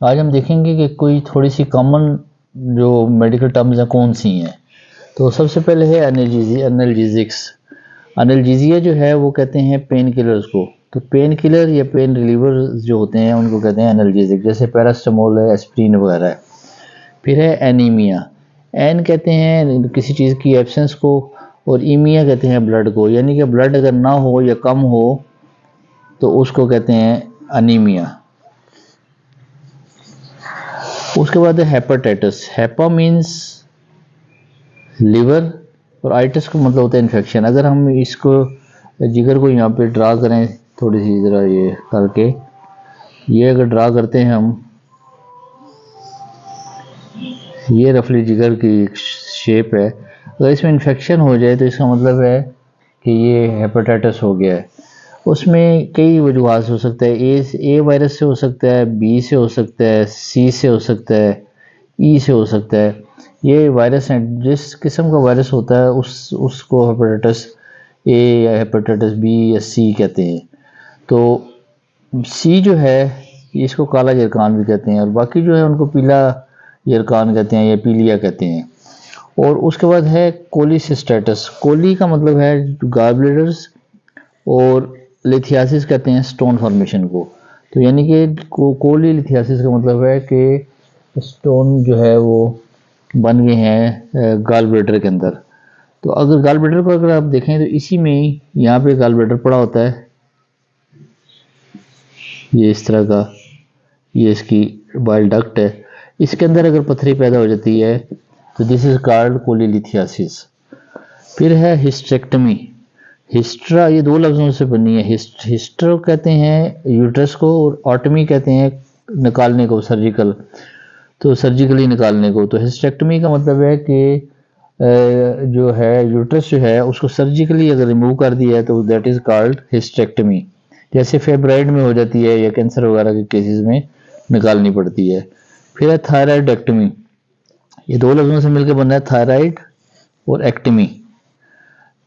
आज हम देखेंगे कि कोई थोड़ी सी कॉमन जो मेडिकल टर्म्स हैं कौन सी हैं। तो सबसे पहले है एनाल्जेसिक्स। एनाल्जेसिया जो है वो कहते हैं पेन किलर्स को। तो पेन किलर या पेन रिलीवर जो होते हैं उनको कहते हैं एनाल्जेसिक, जैसे पैरास्टामोल है, एस्प्रिन वगैरह है। फिर है एनीमिया। एन कहते हैं किसी चीज़ की एब्सेंस को, और ईमिया कहते हैं ब्लड को, यानी कि ब्लड अगर ना हो या कम हो तो उसको कहते हैं अनीमिया। उसके बाद है हेपेटाइटिस। हेपा मीन्स लिवर, और आइटिस का मतलब होता है इन्फेक्शन। अगर हम इसको जिगर को यहाँ पे ड्रा करें थोड़ी सी ज़रा ये करके, ये अगर ड्रा करते हैं हम, ये रफली जिगर की शेप है। अगर इसमें इन्फेक्शन हो जाए तो इसका मतलब है कि ये हेपेटाइटिस हो गया है। उसमें कई वजूहत हो सकता है। ए वायरस से हो सकता है, बी से हो सकता है, सी से हो सकता है, ई से हो सकता है। ये वायरस हैं, जिस किस्म का वायरस होता है उसको हेपेटाइटिस ए या हेपेटाइटिस बी या सी कहते हैं। तो सी जो है इसको काला यरकान भी कहते हैं, और बाकी जो है उनको पीला यरकान कहते हैं या पीलिया कहते हैं। और उसके बाद है कोलिसिस्टेटिस। कोली का मतलब है गाल ब्लैडर्स, और लिथियासिस कहते हैं स्टोन फॉर्मेशन को। तो यानी कि कोली लिथियासिस का मतलब है कि स्टोन जो है वो बन गए हैं गाल ब्लैडर के अंदर। तो अगर गाल ब्लैडर को अगर आप देखें तो इसी में ही यहाँ पे गाल ब्लैडर पड़ा होता है, ये इस तरह का, ये इसकी बाइल डक्ट है। इसके अंदर अगर पथरी पैदा हो जाती है तो दिस इज कॉल्ड कोलीलिथियासिस। फिर है हिस्टेक्टमी। हिस्ट्रा ये दो लफ्ज़ों से बनी है। हिस्ट्रो कहते हैं यूट्रस को, और ऑटमी कहते हैं निकालने को, सर्जिकल, तो सर्जिकली निकालने को। तो हिस्टेक्टमी का मतलब है कि जो है यूट्रस जो है उसको सर्जिकली अगर रिमूव कर दिया है तो दैट इज़ कॉल्ड हिस्टेक्टमी। जैसे फेब्राइड में हो जाती है या कैंसर वगैरह के केसेस में निकालनी पड़ती है। फिर है थायराइडेक्टमी। ये दो लफ्ज़ों से मिलकर बना है थायराइड और एक्टमी।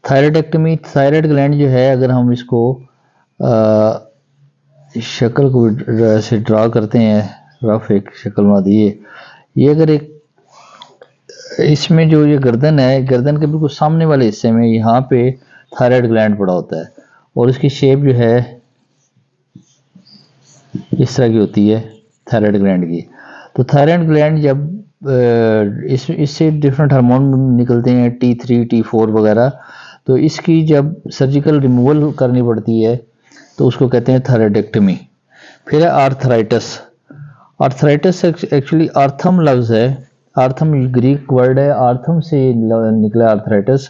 थायराइडेक्टमी, थायराइड ग्लैंड जो है अगर हम इसको शक्ल को ऐसे ड्रा करते हैं, रफ एक शक्ल में दी है, ये अगर एक इसमें जो ये गर्दन है, गर्दन के बिल्कुल सामने वाले हिस्से में यहाँ पे थायराइड ग्लैंड पड़ा होता है, और इसकी शेप जो है इस तरह की होती है थायराइड ग्लैंड की। तो थायराइड ग्लैंड जब इससे डिफरेंट हार्मोन निकलते हैं, T3 T4 वगैरह। तो इसकी जब सर्जिकल रिमूवल करनी पड़ती है तो उसको कहते हैं थायराइडेक्टमी। फिर है आर्थराइटिस। आर्थराइटिस एक्चुअली आर्थम लफ्ज़ है, आर्थम ग्रीक वर्ड है, आर्थम से निकला आर्थराइटिस।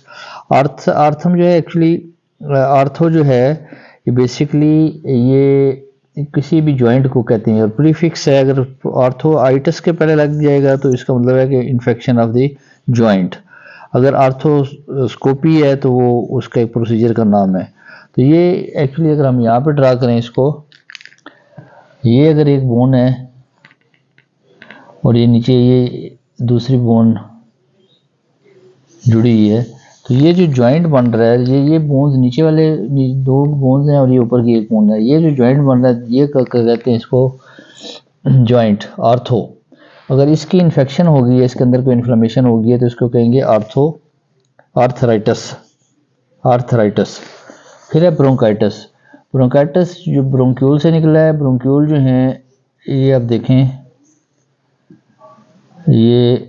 आर्थम जो है एक्चुअली, आर्थो जो है ये बेसिकली ये किसी भी जॉइंट को कहते हैं, और प्रीफिक्स है। अगर आर्थोआइटिस के पहले लग जाएगा तो इसका मतलब है कि इन्फेक्शन ऑफ द जॉइंट। अगर आर्थोस्कोपी है तो वो उसका एक प्रोसीजर का नाम है। तो ये एक्चुअली अगर हम यहाँ पे ड्रा करें इसको, ये अगर एक बोन है और ये नीचे ये दूसरी बोन जुड़ी हुई है, तो ये जो जॉइंट बन रहा है, ये बोन्स नीचे वाले दो बोन्स हैं और ये ऊपर की एक बोन है, ये जो जॉइंट बन रहा है ये कहते हैं इसको जॉइंट, आर्थो। अगर इसकी इन्फेक्शन होगी है, इसके अंदर कोई इन्फ्लेमेशन होगी है तो इसको कहेंगे आर्थराइटिस। आर्थराइटिस। फिर है ब्रोंकाइटिस। ब्रोंकाइटिस जो ब्रोंक्यूल से निकला है। ब्रोंक्यूल जो है ये आप देखें, ये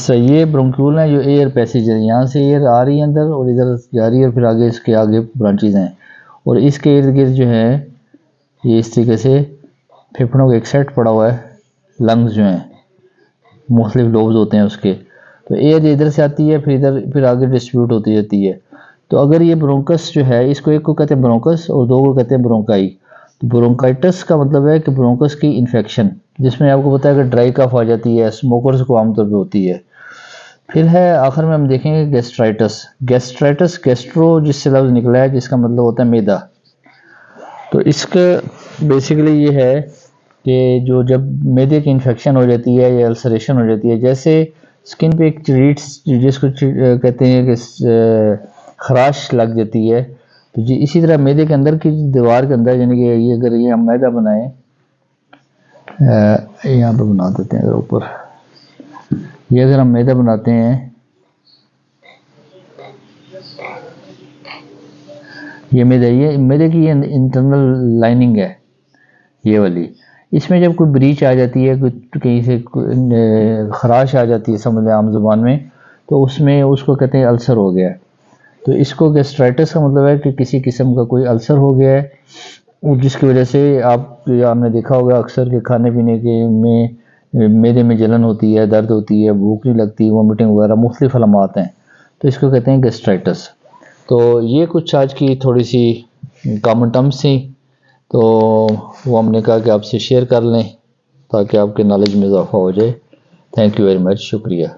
ये ब्रोंक्यूल है जो एयर पैसेज है, यहाँ से एयर आ रही है अंदर और इधर जा रही है, और फिर आगे इसके आगे ब्रांचेज हैं, और इसके इर्द गिर्द जो है ये इस तरीके से फेफड़ों का एक सेट पड़ा हुआ है। लंग्स जो हैं मुख्तलिफ लोब्स होते हैं उसके, तो एयर इधर से आती है, फिर आगे डिस्ट्रीब्यूट होती रहती है। तो अगर ये ब्रोंकस जो है, इसको एक को कहते हैं ब्रोंकस और दो को कहते हैं ब्रोंकाई। तो ब्रोंकाइटिस का मतलब है कि ब्रोंकस की इन्फेक्शन, जिसमें आपको पता है कि ड्राई कफ आ जाती है, स्मोकर्स को आमतौर पे होती है। फिर है आखिर में हम देखेंगे गैस्ट्राइटिस। गैस्ट्राइटिस गैस्ट्रो जिससे लफ्ज़ निकला है, जिसका मतलब होता है मैदा। तो इसका बेसिकली ये है कि जो जब मैदे की इन्फेक्शन हो जाती है या अल्सरेशन हो जाती है, जैसे स्किन पे एक रीड्स जिसको कहते हैं कि खराश लग जाती है, तो जी इसी तरह मैदे के अंदर की दीवार के अंदर, यानी कि ये अगर ये हम मैदा बनाएं, यहाँ पर बना देते हैं अगर ऊपर, ये अगर हम मैदा बनाते हैं, ये मैदे की ये इंटरनल लाइनिंग है ये वाली, इसमें जब कोई ब्रीच आ जाती है, कोई कहीं से खराश आ जाती है समझ लें आम जुबान में, तो उसमें उसको कहते हैं अल्सर हो गया है। तो इसको गैस्ट्राइटिस का मतलब है कि किसी किस्म का कोई अल्सर हो गया है, जिसकी वजह से आपने देखा होगा अक्सर के खाने पीने के में मैदे में जलन होती है, दर्द होती है, भूख नहीं लगती, वोमिटिंग वगैरह मुख्तलिफ अलामात हैं, तो इसको कहते हैं गैस्ट्राइटिस। तो ये कुछ आज की थोड़ी सी कॉमन टर्म्स थी, तो वो हमने कहा कि आपसे शेयर कर लें ताकि आपके नॉलेज में इजाफा हो जाए। थैंक यू वेरी मच, शुक्रिया।